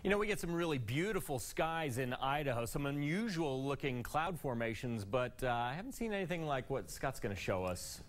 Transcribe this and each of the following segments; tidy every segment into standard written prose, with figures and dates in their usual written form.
You know, we get some really beautiful skies in Idaho, some unusual looking cloud formations, but I haven't seen anything like what Scott's going to show us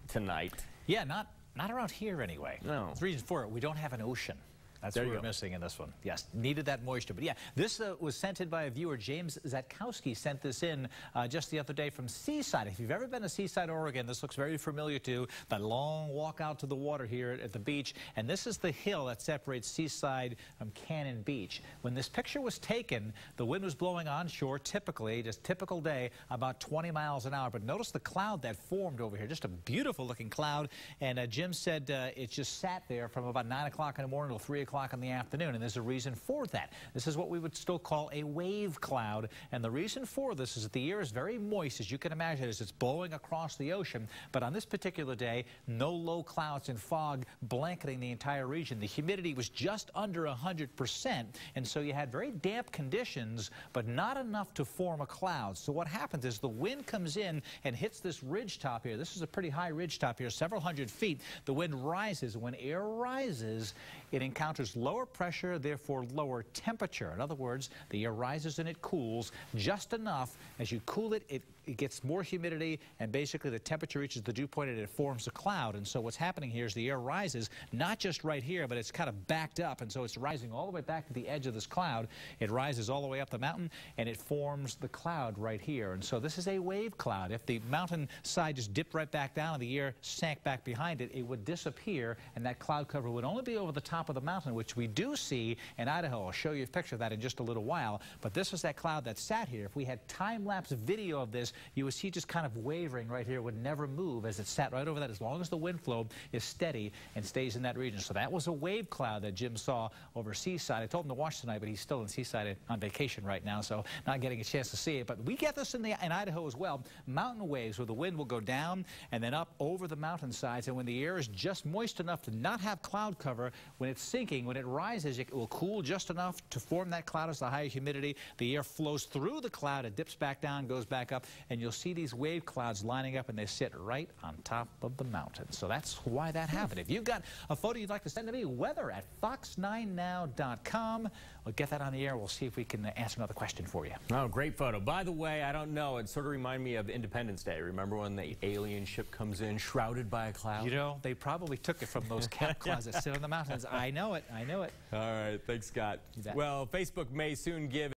tonight. Yeah, not around here anyway. No. There's a reason for it. We don't have an ocean. That's what we're missing in this one. Yes, needed that moisture. But yeah, this was sent in by a viewer. James Zatkowski sent this in just the other day from Seaside. If you've ever been to Seaside, Oregon, this looks very familiar to that long walk out to the water here at the beach. And this is the hill that separates Seaside from Cannon Beach. When this picture was taken, the wind was blowing onshore, typically, just typical day, about 20 miles an hour. But notice the cloud that formed over here, just a beautiful looking cloud. And Jim said it just sat there from about 9 o'clock in the morning till 3 o'clock in the afternoon, and there's a reason for that. This is what we would still call a wave cloud, and the reason for this is that the air is very moist, as you can imagine, as it's blowing across the ocean. But on this particular day, no low clouds and fog blanketing the entire region. The humidity was just under 100%, and so you had very damp conditions, but not enough to form a cloud. So what happens is the wind comes in and hits this ridge top here. This is a pretty high ridge top here, several hundred feet. The wind rises. When air rises, it encounters lower pressure, therefore lower temperature. In other words, the air rises and it cools just enough. As you cool it, it gets more humidity, and basically the temperature reaches the dew point and it forms a cloud. And so what's happening here is the air rises, not just right here, but it's kind of backed up, and so it's rising all the way back to the edge of this cloud. It rises all the way up the mountain, and it forms the cloud right here. And so this is a wave cloud. If the mountain side just dipped right back down and the air sank back behind it, it would disappear, and that cloud cover would only be over the top of the mountain, which we do see in Idaho. I'll show you a picture of that in just a little while. But this is that cloud that sat here. If we had time-lapse video of this, you would see just kind of wavering right here. It would never move as it sat right over that, as long as the wind flow is steady and stays in that region. So that was a wave cloud that Jim saw over Seaside. I told him to watch tonight, but he's still in Seaside on vacation right now, so not getting a chance to see it. But we get this in Idaho as well. Mountain waves where the wind will go down and then up over the mountainsides. And when the air is just moist enough to not have cloud cover, when it's sinking, when it rises, it will cool just enough to form that cloud as the higher humidity. The air flows through the cloud, it dips back down, goes back up, and you'll see these wave clouds lining up, and they sit right on top of the mountain. So that's why that happened. If you've got a photo you'd like to send to me, weather at fox9now.com. We'll get that on the air. We'll see if we can answer another question for you. Oh, great photo. By the way, I don't know, it sort of reminded me of Independence Day. Remember when the alien ship comes in shrouded by a cloud? You know, they probably took it from those camp clouds that sit on the mountains. I know it. I know it. All right. Thanks, Scott. Well, Facebook may soon give